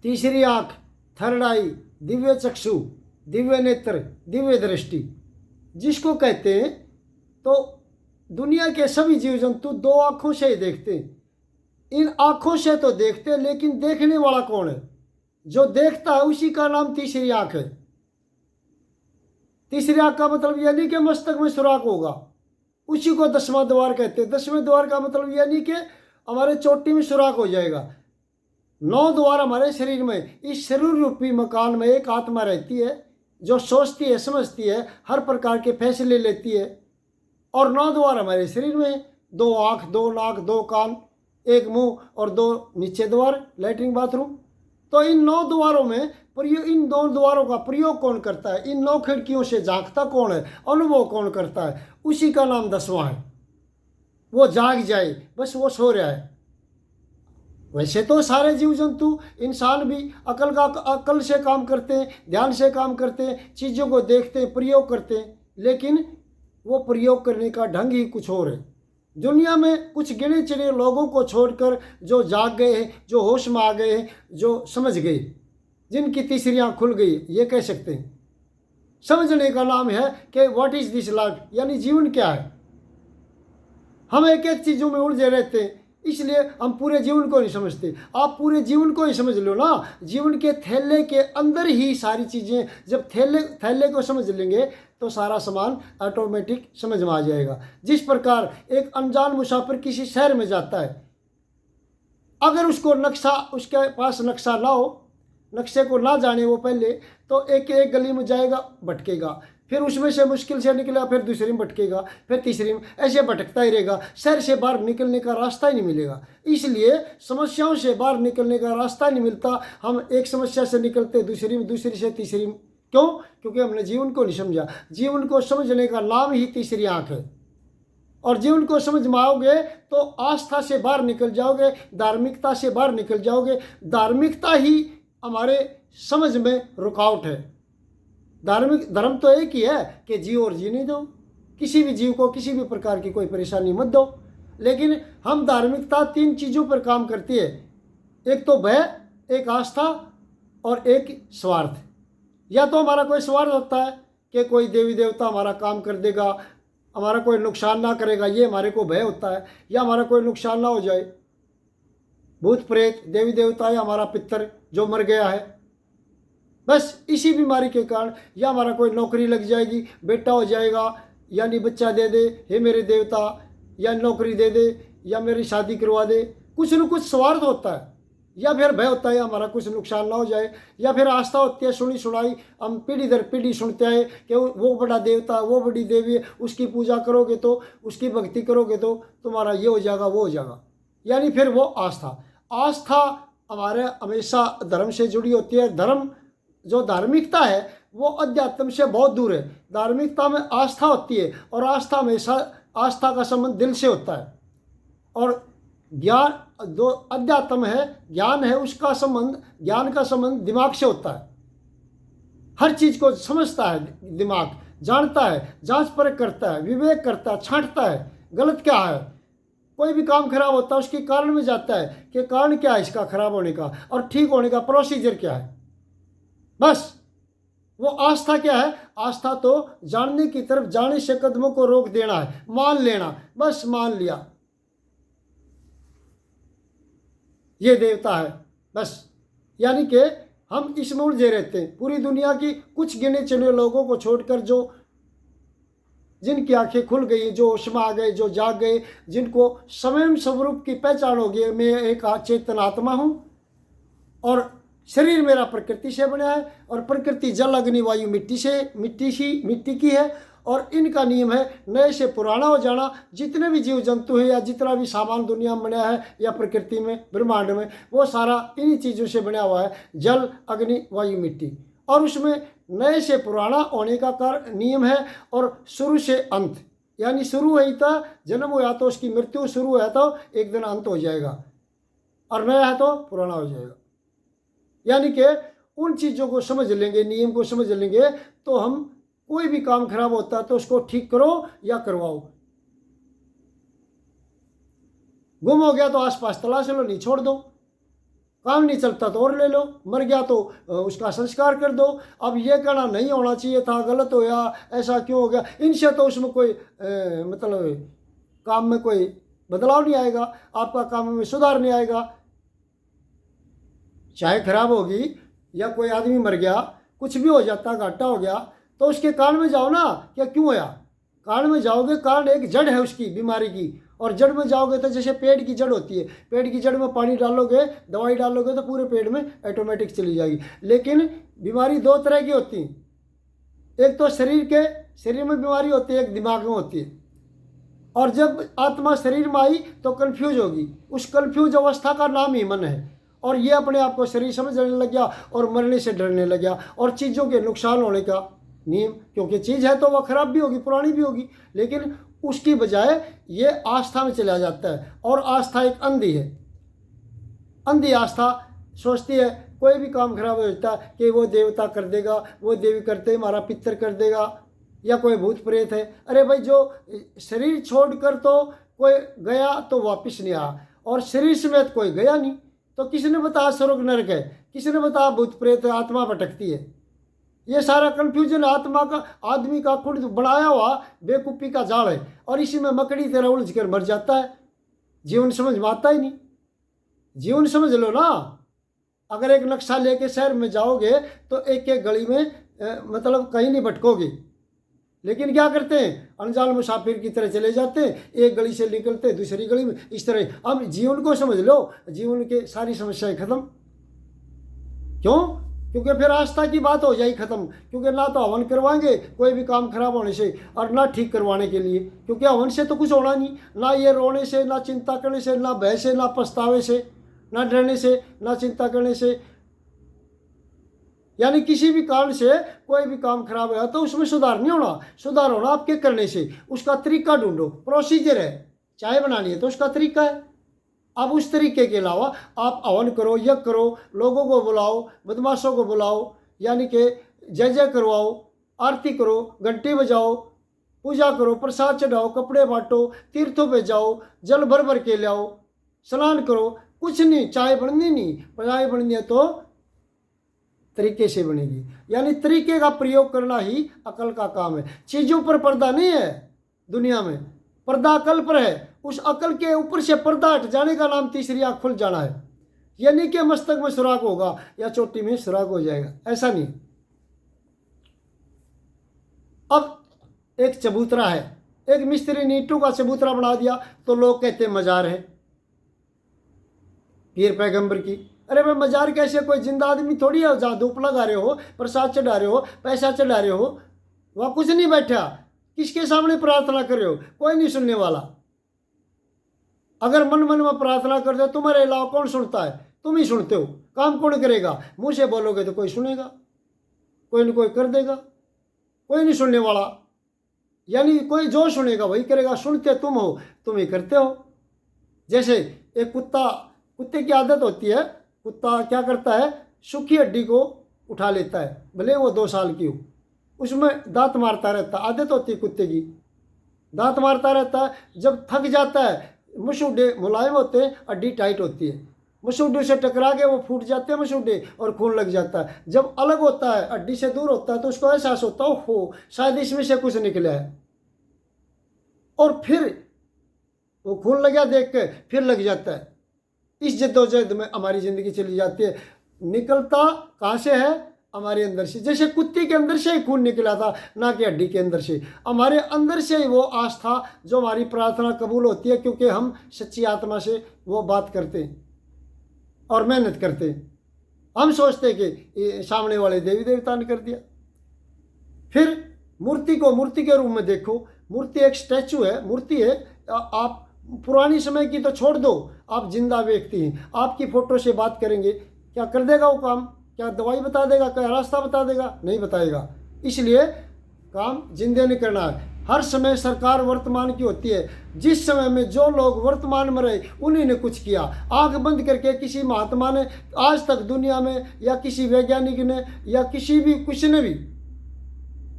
तीसरी आँख, थर्ड आई, दिव्य चक्षु, दिव्य नेत्र, दिव्य दृष्टि जिसको कहते हैं। तो दुनिया के सभी जीव जंतु दो आँखों से ही देखते हैं। इन आँखों से तो देखते हैं, लेकिन देखने वाला कौन है? जो देखता है उसी का नाम तीसरी आँख है। तीसरी आँख का मतलब यह नहीं कि मस्तक में सुराख होगा, उसी को दसवां द्वार कहते हैं। दसवें द्वार का मतलब यह नहीं कि हमारे चोटी में सुराख हो जाएगा। 9 द्वार हमारे शरीर में, इस शरीर रूपी मकान में एक आत्मा रहती है जो सोचती है, समझती है, हर प्रकार के फैसले लेती है। और 9 द्वार हमारे शरीर में, 2 आँख, 2 नाक, 2 कान, 1 मुंह और 2 नीचे द्वार, लैट्रिन बाथरूम। तो इन 9 द्वारों में इन 2 द्वारों का प्रयोग कौन करता है? इन 9 खिड़कियों से झांकता कौन है? अनुभव कौन करता है? उसी का नाम 10वां है। वो जाग जाए, बस वो सो रहा है। वैसे तो सारे जीव जंतु, इंसान भी अकल से काम करते हैं, ध्यान से काम करते हैं, चीज़ों को देखते हैं, प्रयोग करते हैं, लेकिन वो प्रयोग करने का ढंग ही कुछ और है। दुनिया में कुछ गिने चुने लोगों को छोड़कर जो जाग गए हैं, जो होश में आ गए हैं, जो समझ गए, जिनकी तीसरी आँख खुल गई, ये कह सकते हैं। समझने का नाम है कि व्हाट इज दिस लाइफ, यानी जीवन क्या है। हम एक एक चीज़ों में उलझे रहते हैं, इसलिए हम पूरे जीवन को नहीं समझते। आप पूरे जीवन को ही समझ लो ना। जीवन के थैले के अंदर ही सारी चीज़ें, जब थैले को समझ लेंगे तो सारा सामान ऑटोमेटिक समझ में आ जाएगा। जिस प्रकार एक अनजान मुसाफिर किसी शहर में जाता है, अगर उसके पास नक्शा ना हो, नक्शे को ना जाने वो पहले, तो एक एक गली में जाएगा, भटकेगा, फिर उसमें से मुश्किल से निकला, फिर दूसरी में भटकेगा, फिर तीसरी में, ऐसे भटकता ही रहेगा। शहर से बाहर निकलने का रास्ता ही नहीं मिलेगा। इसलिए समस्याओं से बाहर निकलने का रास्ता नहीं मिलता। हम एक समस्या से निकलते दूसरी में, दूसरी से तीसरी में। क्यों? क्योंकि हमने जीवन को नहीं समझा। जीवन को समझने का नाम ही तीसरी आँख है। और जीवन को समझ में आओगे तो आस्था से बाहर निकल जाओगे, धार्मिकता से बाहर निकल जाओगे। धार्मिकता ही हमारे समझ में रुकावट है। धर्म तो एक ही है कि जियो और जीने दो, किसी भी जीव को किसी भी प्रकार की कोई परेशानी मत दो। लेकिन हम धार्मिकता 3 चीज़ों पर काम करती है। एक तो भय, एक आस्था और एक स्वार्थ। या तो हमारा कोई स्वार्थ होता है कि कोई देवी देवता हमारा काम कर देगा, हमारा कोई नुकसान ना करेगा, ये हमारे को भय होता है। या हमारा कोई नुकसान ना हो जाए, भूत प्रेत, देवी देवता या हमारा पितर जो मर गया है, बस इसी बीमारी के कारण। या हमारा कोई नौकरी लग जाएगी, बेटा हो जाएगा, यानी बच्चा दे दे, हे मेरे देवता, या नौकरी दे दे, या मेरी शादी करवा दे। कुछ न कुछ स्वार्थ होता है। या फिर भय होता है हमारा कुछ नुकसान ना हो जाए। या फिर आस्था होती है, सुनी सुनाई हम पीढ़ी दर पीढ़ी सुनते आए कि वो बड़ा देवता, वो बड़ी देवी है, उसकी पूजा करोगे तो, उसकी भक्ति करोगे तो तुम्हारा ये हो जाएगा, वो हो जाएगा। यानी फिर वो आस्था हमारे हमेशा धर्म से जुड़ी होती है। धर्म जो धार्मिकता है वो अध्यात्म से बहुत दूर है। धार्मिकता में आस्था होती है, और आस्था हमेशा, आस्था का संबंध दिल से होता है। और ज्ञान, जो अध्यात्म है, ज्ञान है, उसका संबंध, ज्ञान का संबंध दिमाग से होता है। हर चीज़ को समझता है दिमाग, जानता है, जांच परख करता है, विवेक करता है, छांटता है गलत क्या है। कोई भी काम खराब होता है उसके कारण में जाता है कि कारण क्या है इसका खराब होने का, और ठीक होने का प्रोसीजर क्या है। बस वो आस्था क्या है? आस्था तो जानने की तरफ जाने से कदमों को रोक देना है, मान लेना, बस मान लिया ये देवता है, बस। यानी कि हम इसमें उलझे रहते हैं। पूरी दुनिया की कुछ गिने चुने लोगों को छोड़कर, जो जिनकी आंखें खुल गई, जो होश में आ गए, जो जाग गए, जिनको स्वयं स्वरूप की पहचान हो गई, मैं एक चेतन आत्मा हूँ और शरीर मेरा प्रकृति से बना है, और प्रकृति जल अग्नि वायु मिट्टी की है, और इनका नियम है नए से पुराना हो जाना। जितने भी जीव जंतु हैं या जितना भी सामान दुनिया में बना है या प्रकृति में, ब्रह्मांड में, वो सारा इन्हीं चीज़ों से बना हुआ है, जल अग्नि वायु मिट्टी। और उसमें नए से पुराना होने का नियम है, और शुरू से अंत, यानी शुरू है तो जन्म हुआ तो उसकी मृत्यु, शुरू है तो एक दिन अंत हो जाएगा, और नया है तो पुराना हो जाएगा। यानी कि उन चीज़ों को समझ लेंगे, नियम को समझ लेंगे, तो हम कोई भी काम खराब होता है तो उसको ठीक करो या करवाओ। गुम हो गया तो आसपास तलाश लो, नहीं छोड़ दो। काम नहीं चलता तो और ले लो, मर गया तो उसका संस्कार कर दो। अब ये कहना नहीं होना चाहिए था, गलत होया, ऐसा क्यों हो गया, इनसे तो उसमें कोई मतलब काम में कोई बदलाव नहीं आएगा, आपका काम में सुधार नहीं आएगा। चाय खराब होगी या कोई आदमी मर गया, कुछ भी हो जाता, घाटा हो गया, तो उसके कारण में जाओ ना, क्या क्यों होया, कारण में जाओगे। कारण एक जड़ है उसकी बीमारी की, और जड़ में जाओगे तो जैसे पेड़ की जड़ होती है, पेड़ की जड़ में पानी डालोगे, दवाई डालोगे तो पूरे पेड़ में ऑटोमेटिक चली जाएगी। लेकिन बीमारी दो तरह की होती है, एक तो शरीर में बीमारी होती है, एक दिमाग में होती है। और जब आत्मा शरीर में आई तो कन्फ्यूज होगी, उस कन्फ्यूज अवस्था का नाम ही मन है। और ये अपने आप को शरीर समझने लग गया और मरने से डरने लग गया और चीज़ों के नुकसान होने का नियम, क्योंकि चीज़ है तो वह खराब भी होगी, पुरानी भी होगी, लेकिन उसकी बजाय ये आस्था में चला जाता है। और आस्था एक अंधी है, अंधी आस्था सोचती है कोई भी काम खराब हो जाता है कि वो देवता कर देगा, वो देवी करते हमारा पितर कर देगा, या कोई भूत प्रेत है। अरे भाई, जो शरीर छोड़कर तो कोई गया तो वापस नहीं आया, और शरीर समेत कोई गया नहीं, तो किसने बताया स्वर्ग नरक है, किसने बताया भूत प्रेत आत्मा भटकती है। ये सारा कंफ्यूजन आत्मा का, आदमी का खुद बनाया हुआ बेवकूफ़ी का जाल है, और इसी में मकड़ी तरह उलझ कर मर जाता है। जीवन समझ में आता ही नहीं। जीवन समझ लो ना, अगर एक नक्शा लेके शहर में जाओगे तो एक एक गली में मतलब कहीं नहीं भटकोगे, लेकिन क्या करते हैं, अनजान मुसाफिर की तरह चले जाते हैं, एक गली से निकलते दूसरी गली में, इस तरह। अब जीवन को समझ लो, जीवन के सारी समस्याएं खत्म। क्यों? क्योंकि फिर आस्था की बात हो जाएगी खत्म, क्योंकि ना तो हवन करवाएंगे कोई भी काम खराब होने से, और ना ठीक करवाने के लिए, क्योंकि हवन से तो कुछ होना नहीं, ना ये रोने से, ना चिंता करने से, ना भय से, ना पछतावे से, ना डरने से, ना चिंता करने से। यानी किसी भी कारण से कोई भी काम खराब हुआ तो उसमें सुधार नहीं होना, सुधार होना आपके करने से। उसका तरीका ढूंढो, प्रोसीजर है, चाय बनानी है तो उसका तरीका है। अब उस तरीके के अलावा आप हवन करो, यज्ञ करो, लोगों को बुलाओ, बदमाशों को बुलाओ, यानी कि जय जय करवाओ, आरती करो, घंटी बजाओ, पूजा करो, प्रसाद चढ़ाओ, कपड़े बांटो, तीर्थों पे जाओ, जल भर भर के ले आओ, स्नान करो, कुछ नहीं, चाय बननी नहीं, चाय बननी है तो तरीके से बनेगी। यानी तरीके का प्रयोग करना ही अकल का काम है। चीज़ों पर पर्दा नहीं है दुनिया में, पर्दा अकल पर है। उस अकल के ऊपर से पर्दा हट जाने का नाम तीसरी आँख खुल जाना है। यानी कि मस्तक में सुराग होगा या चोटी में सुराग हो जाएगा, ऐसा नहीं। अब एक चबूतरा है, एक मिस्त्री ने ईंटों का चबूतरा बना दिया तो लोग कहते हैं मजार है पीर पैगंबर की। अरे भाई, मजार कैसे, कोई जिंदा आदमी थोड़ी है जहाँ धूप लगा रहे हो, प्रसाद चढ़ा रहे हो, पैसा चढ़ा रहे हो, वहाँ कुछ नहीं बैठा, किसके सामने प्रार्थना कर रहे हो, कोई नहीं सुनने वाला। अगर मन मन में प्रार्थना करते हो, तुम्हारे अलावा कौन सुनता है, तुम ही सुनते हो, काम कौन करेगा, मुँह से बोलोगे तो कोई सुनेगा, कोई न कोई कर देगा, कोई नहीं सुनने वाला। यानी कोई जो सुनेगा वही करेगा, सुनते तुम हो, तुम ही करते हो। जैसे एक कुत्ते की आदत होती है, कुत्ता क्या करता है, सूखी हड्डी को उठा लेता है, भले वो 2 साल की हो, उसमें दांत मारता रहता है, आदत होती है कुत्ते की, दांत मारता रहता है। जब थक जाता है, मसूड़े मुलायम होते हैं, हड्डी टाइट होती है, मसूड़े से टकरा के वो फूट जाते हैं मसूड़े और खून लग जाता है। जब अलग होता है, हड्डी से दूर होता है, तो उसको एहसास होता है हो शायद इसमें से कुछ निकला है, और फिर वो खून लगा देख के फिर लग जाता है। इस जद्दोजहद में हमारी ज़िंदगी चली जाती है। निकलता कहाँ से है, हमारे अंदर से। जैसे कुत्ते के अंदर से ही खून निकला था, ना कि हड्डी के अंदर से। हमारे अंदर से ही वो आस्था जो हमारी प्रार्थना कबूल होती है, क्योंकि हम सच्ची आत्मा से वो बात करते हैं और मेहनत करते हैं। हम सोचते हैं कि सामने वाले देवी देवता ने कर दिया। फिर मूर्ति को मूर्ति के रूप में देखो। मूर्ति एक स्टैचू है, मूर्ति है। आप पुरानी समय की तो छोड़ दो, आप जिंदा व्यक्ति हैं, आपकी फ़ोटो से बात करेंगे, क्या कर देगा वो काम? क्या दवाई बता देगा, क्या रास्ता बता देगा? नहीं बताएगा। इसलिए काम जिंदे ने करना है। हर समय सरकार वर्तमान की होती है। जिस समय में जो लोग वर्तमान में रहे उन्हीं ने कुछ किया। आंख बंद करके किसी महात्मा ने आज तक दुनिया में, या किसी वैज्ञानिक ने, या किसी भी किसी ने भी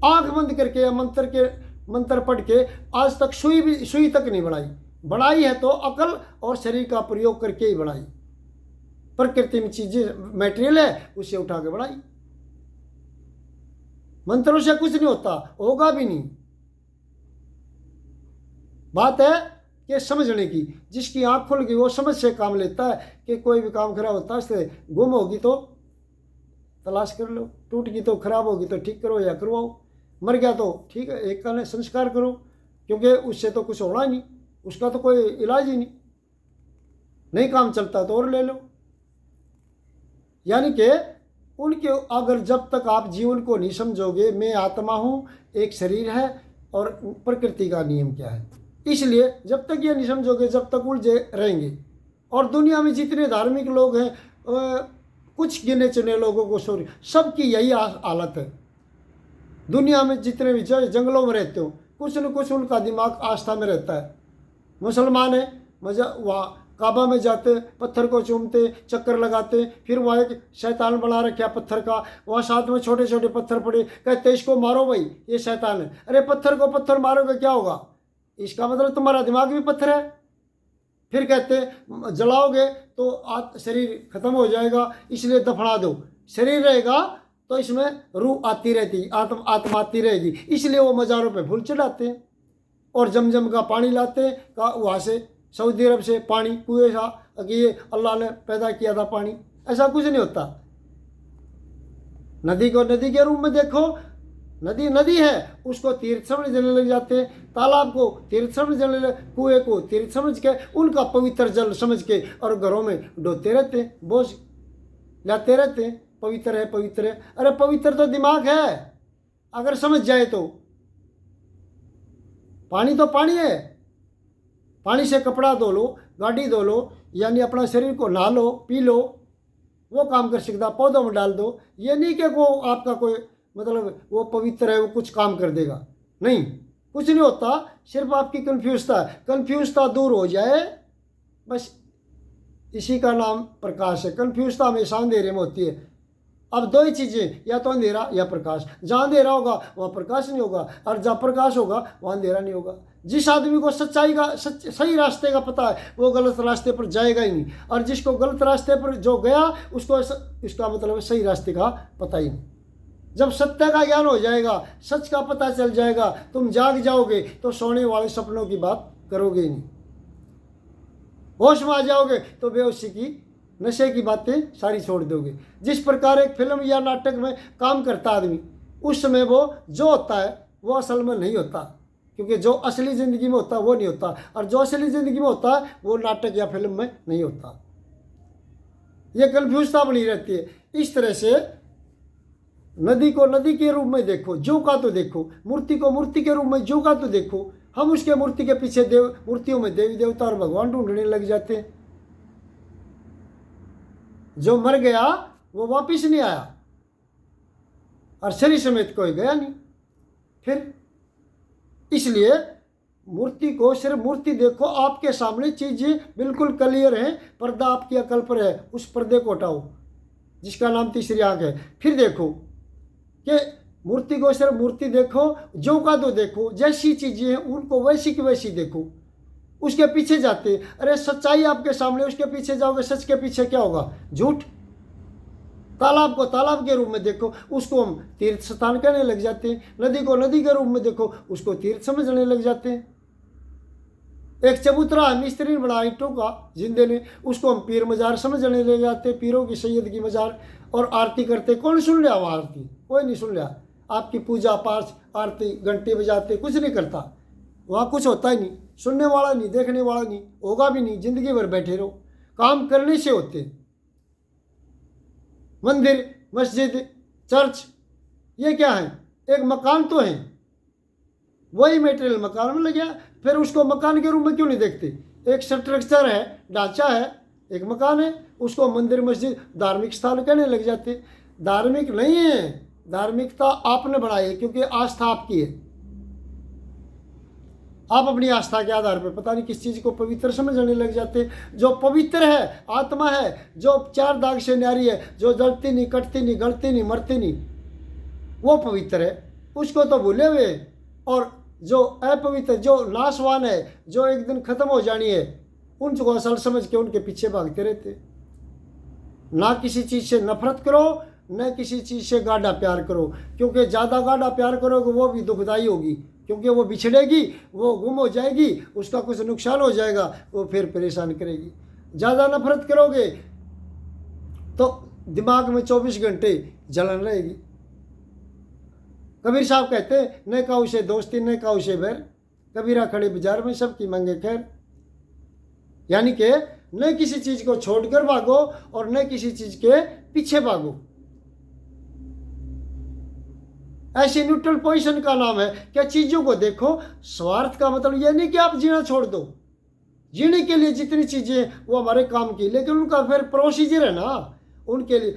आंख बंद करके या मंत्र पढ़ के आज तक सुई तक नहीं बनाई। बनाई है तो अकल और शरीर का प्रयोग करके ही बनाई। प्रकृति में चीजें मटेरियल है उसे उठा के बढ़ाई। मंत्रों से कुछ नहीं होता, होगा भी नहीं। बात है कि समझने की, जिसकी आंख खुल गई वो समझ से काम लेता है कि कोई भी काम खराब होता है इससे गुम होगी तो तलाश कर लो, टूट गई तो खराब होगी तो ठीक करो या करवाओ, मर गया तो ठीक है एक का संस्कार करो, क्योंकि उससे तो कुछ होना ही नहीं, उसका तो कोई इलाज ही नहीं काम चलता तो और ले लो। यानी कि उनके अगर जब तक आप जीवन को नहीं समझोगे, मैं आत्मा हूँ, एक शरीर है और प्रकृति का नियम क्या है, इसलिए जब तक ये नहीं समझोगे जब तक उलझे रहेंगे। और दुनिया में जितने धार्मिक लोग हैं, कुछ गिने चुने लोगों को सॉरी, सबकी यही हालत है। दुनिया में जितने भी जंगलों में रहते हो, कुछ न कुछ उनका दिमाग आस्था में रहता है। मुसलमान है, मजा वहाँ काबा में जाते, पत्थर को चूमते, चक्कर लगाते, फिर वहाँ एक शैतान बना रखा पत्थर का, वहाँ साथ में छोटे छोटे पत्थर पड़े, कहते इसको मारो भाई ये शैतान है। अरे पत्थर को पत्थर मारोगे क्या होगा, इसका मतलब तुम्हारा दिमाग भी पत्थर है। फिर कहते जलाओगे तो शरीर खत्म हो जाएगा, इसलिए दफना दो, शरीर रहेगा तो इसमें रूह आती रहती, आत्मा आती रहेगी, इसलिए वो मज़ारों पे फूल चढ़ाते हैं और जमजम का पानी लाते हैं वहाँ से सऊदी अरब से पानी कुएं सा कि ये अल्लाह ने पैदा किया था पानी, ऐसा कुछ नहीं होता। नदी को नदी के रूप में देखो, नदी नदी है उसको तीर्थ समझने लग जाते हैं, तालाब को तीर्थ समझने लग, कुएं को तीर्थ समझ के उनका पवित्र जल समझ के और घरों में डोते रहते हैं, बोझ लाते रहते हैं, पवित्र है पवित्र है। अरे पवित्र तो दिमाग है, अगर समझ जाए तो। पानी तो पानी है, पानी से कपड़ा धो लो, गाड़ी धो लो, यानी अपना शरीर को नहा लो, पी लो, वो काम कर सकता, पौधों में डाल दो। ये नहीं कि वो आपका कोई मतलब वो पवित्र है वो कुछ काम कर देगा, नहीं, कुछ नहीं होता, सिर्फ आपकी कन्फ्यूजता दूर हो जाए बस, इसी का नाम प्रकाश है। कन्फ्यूजता हमेशा अंधेरे में होती है। अब दो ही चीज़ें, या तो अंधेरा या प्रकाश, जहाँ अंधेरा होगा वहाँ प्रकाश नहीं होगा, और जहाँ प्रकाश होगा वहाँ अंधेरा नहीं होगा। जिस आदमी को सच्चाई का सही रास्ते का पता है वो गलत रास्ते पर जाएगा ही नहीं, और जिसको गलत रास्ते पर जो गया उसको इसका मतलब सही रास्ते का पता ही नहीं। जब सत्य का ज्ञान हो जाएगा, सच का पता चल जाएगा, तुम जाग जाओगे तो सोने वाले सपनों की बात करोगे ही नहीं, होश में आ जाओगे तो बेहोशी की नशे की बातें सारी छोड़ दोगे। जिस प्रकार एक फिल्म या नाटक में काम करता आदमी, उस समय वो जो होता है वो असल में नहीं होता, क्योंकि जो असली ज़िंदगी में होता है वो नहीं होता, और जो असली ज़िंदगी में होता है वो नाटक या फिल्म में नहीं होता। ये कन्फ्यूजता बनी रहती है। इस तरह से नदी को नदी के रूप में देखो, जो का तो देखो, मूर्ति को मूर्ति के रूप में जो का तो देखो। हम उसके मूर्ति के पीछे मूर्तियों में देवी देवता और भगवान ढूंढने लग जाते हैं। जो मर गया वो वापिस नहीं आया, और शरीर समेत कोई गया नहीं। फिर इसलिए मूर्ति को सिर्फ मूर्ति देखो, आपके सामने चीजें बिल्कुल क्लियर हैं, पर्दा आपकी अकल पर है, उस पर्दे को हटाओ जिसका नाम तीसरी आंख है। फिर देखो कि मूर्ति को सिर्फ मूर्ति देखो, जो का तो देखो, जैसी चीजें हैं उनको वैसी की वैसी देखो, उसके पीछे जाते। अरे सच्चाई आपके सामने, उसके पीछे जाओगे, सच के पीछे क्या होगा, झूठ। तालाब को तालाब के रूप में देखो, उसको हम तीर्थ स्थान कहने लग जाते हैं। नदी को नदी के रूप में देखो, उसको तीर्थ समझने लग जाते हैं। एक चबूतरा मिस्त्री ने बनाया ईंटों का जिंदे ने, उसको हम पीर मजार समझने लग जाते हैं, पीरों की सैयद की मजार। और आरती करते, कौन सुन लिया वहाँ आरती, कोई नहीं सुन लिया। आपकी पूजा पाठ आरती घंटी बजाते, कुछ नहीं करता, वहाँ कुछ होता ही नहीं, सुनने वाला नहीं, देखने वाला नहीं, होगा भी नहीं। जिंदगी भर बैठे रहो, काम करने से होते। मंदिर, मस्जिद, चर्च, ये क्या है, एक मकान तो है, वही मटेरियल मकान में लग गया। फिर उसको मकान के रूप में क्यों नहीं देखते, एक स्ट्रक्चर है, ढांचा है, एक मकान है, उसको मंदिर मस्जिद धार्मिक स्थान कहने लग जाते। धार्मिक नहीं है, धार्मिकता आपने बनाई है, क्योंकि आस्था आपकी है। आप अपनी आस्था के आधार पर पता नहीं किस चीज़ को पवित्र समझने लग जाते। जो पवित्र है, आत्मा है, जो चार दाग से न्यारी है, जो जलती नहीं, कटती नहीं, गलती नहीं, मरती नहीं, वो पवित्र है, उसको तो भूले हुए। और जो अपवित्र, जो नाशवान है, जो एक दिन खत्म हो जानी है, उनको असल समझ के उनके पीछे भागते रहते। ना किसी चीज़ से नफरत करो, न किसी चीज़ से गाढ़ा प्यार करो, क्योंकि ज़्यादा गाढ़ा प्यार करोगे वो भी दुखदाई होगी, क्योंकि वो बिछड़ेगी, वो गुम हो जाएगी, उसका कुछ नुकसान हो जाएगा, वो फिर परेशान करेगी। ज़्यादा नफरत करोगे तो दिमाग में 24 घंटे जलन रहेगी। कबीर साहब कहते हैं, न काऊ से दोस्ती न काऊ से बैर, कबीरा खड़े बाजार में सबकी मांगे खैर। यानी कि न किसी चीज़ को छोड़कर भागो और न किसी चीज़ के पीछे भागो। ऐसे न्यूट्रल पोजीशन का नाम है क्या चीज़ों को देखो। स्वार्थ का मतलब यह नहीं कि आप जीना छोड़ दो, जीने के लिए जितनी चीज़ें वो हमारे काम की, लेकिन उनका फिर प्रोसीजर है ना, उनके लिए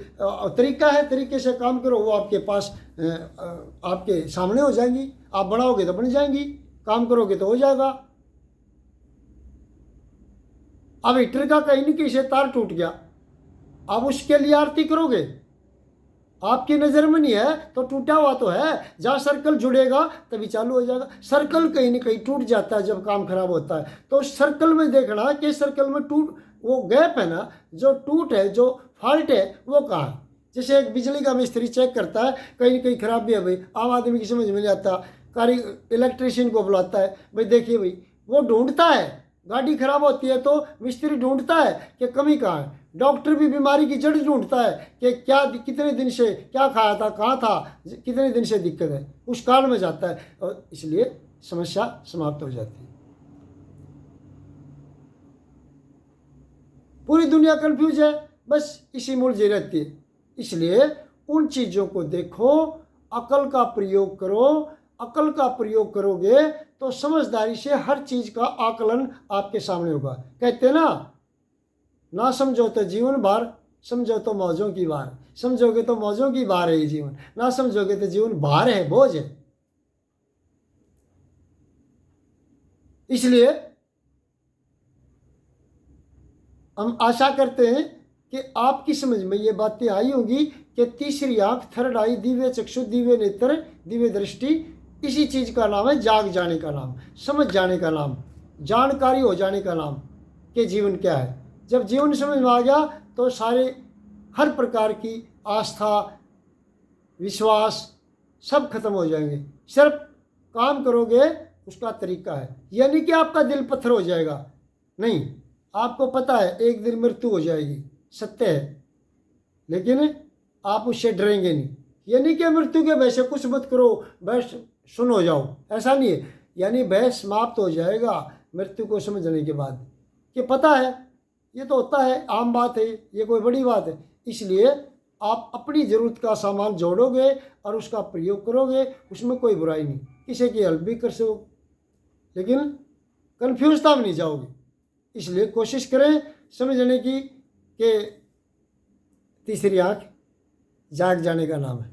तरीका है, तरीके से काम करो, वो आपके पास आपके सामने हो जाएंगी। आप बढ़ाओगे तो बन जाएंगी, काम करोगे तो हो जाएगा। अब हीटर का कहीं न कहीं से तार टूट गया, अब उसके लिए आरती करोगे, आपकी नज़र में नहीं है तो टूटा हुआ तो है, जहाँ सर्कल जुड़ेगा तभी चालू हो जाएगा। सर्कल कहीं ना कहीं टूट जाता है जब काम खराब होता है, तो उस सर्कल में देखना कि सर्कल में टूट, वो गैप है ना, जो टूट है, जो फॉल्ट है वो कहाँ है। जैसे एक बिजली का मिस्त्री चेक करता है, कहीं ना कहीं खराबी है भाई, आम आदमी की समझ में नहीं आता, कारी इलेक्ट्रीशियन को बुलाता है, भाई देखिए भाई, वो ढूंढता है। गाड़ी खराब होती है तो मिस्त्री ढूंढता है कि कमी कहाँ है। डॉक्टर भी बीमारी की जड़ ढूंढता है कि क्या, कितने दिन से क्या खाया था, कहाँ था, कितने दिन से दिक्कत है, उस काल में जाता है और इसलिए समस्या समाप्त हो जाती है। पूरी दुनिया कंफ्यूज है, बस इसी में उलझी रहती है। इसलिए उन चीज़ों को देखो, अकल का प्रयोग करो। अकल का प्रयोग करोगे तो समझदारी से हर चीज़ का आकलन आपके सामने होगा। कहते हैं ना समझो तो जीवन भार, समझो तो मौजों की बार। समझोगे तो मौजों की बार है ये जीवन, ना समझोगे तो जीवन भार है, बोझ है। इसलिए हम आशा करते हैं कि आपकी समझ में ये बातें आई होंगी कि तीसरी आंख, थर्ड आई, दिव्य चक्षु, दिव्य नेत्र, दिव्य दृष्टि, इसी चीज़ का नाम है जाग जाने का नाम, समझ जाने का नाम, जानकारी हो जाने का नाम कि जीवन क्या है। जब जीवन समझ में आ गया तो सारे हर प्रकार की आस्था, विश्वास सब खत्म हो जाएंगे। सिर्फ काम करोगे उसका तरीका है, यानी कि आपका दिल पत्थर हो जाएगा नहीं। आपको पता है एक दिन मृत्यु हो जाएगी, सत्य है, लेकिन आप उससे डरेंगे नहीं। यानी कि मृत्यु के भय से कुछ मत करो, बस सुन हो जाओ, ऐसा नहीं है। यानी भय समाप्त हो जाएगा मृत्यु को समझने के बाद कि पता है ये तो होता है, आम बात है, ये कोई बड़ी बात है। इसलिए आप अपनी ज़रूरत का सामान जोड़ोगे और उसका प्रयोग करोगे, उसमें कोई बुराई नहीं, किसी की हेल्प भी कर सको, लेकिन कन्फ्यूजता में नहीं जाओगे। इसलिए कोशिश करें समझने की कि तीसरी आँख जाग जाने का नाम है।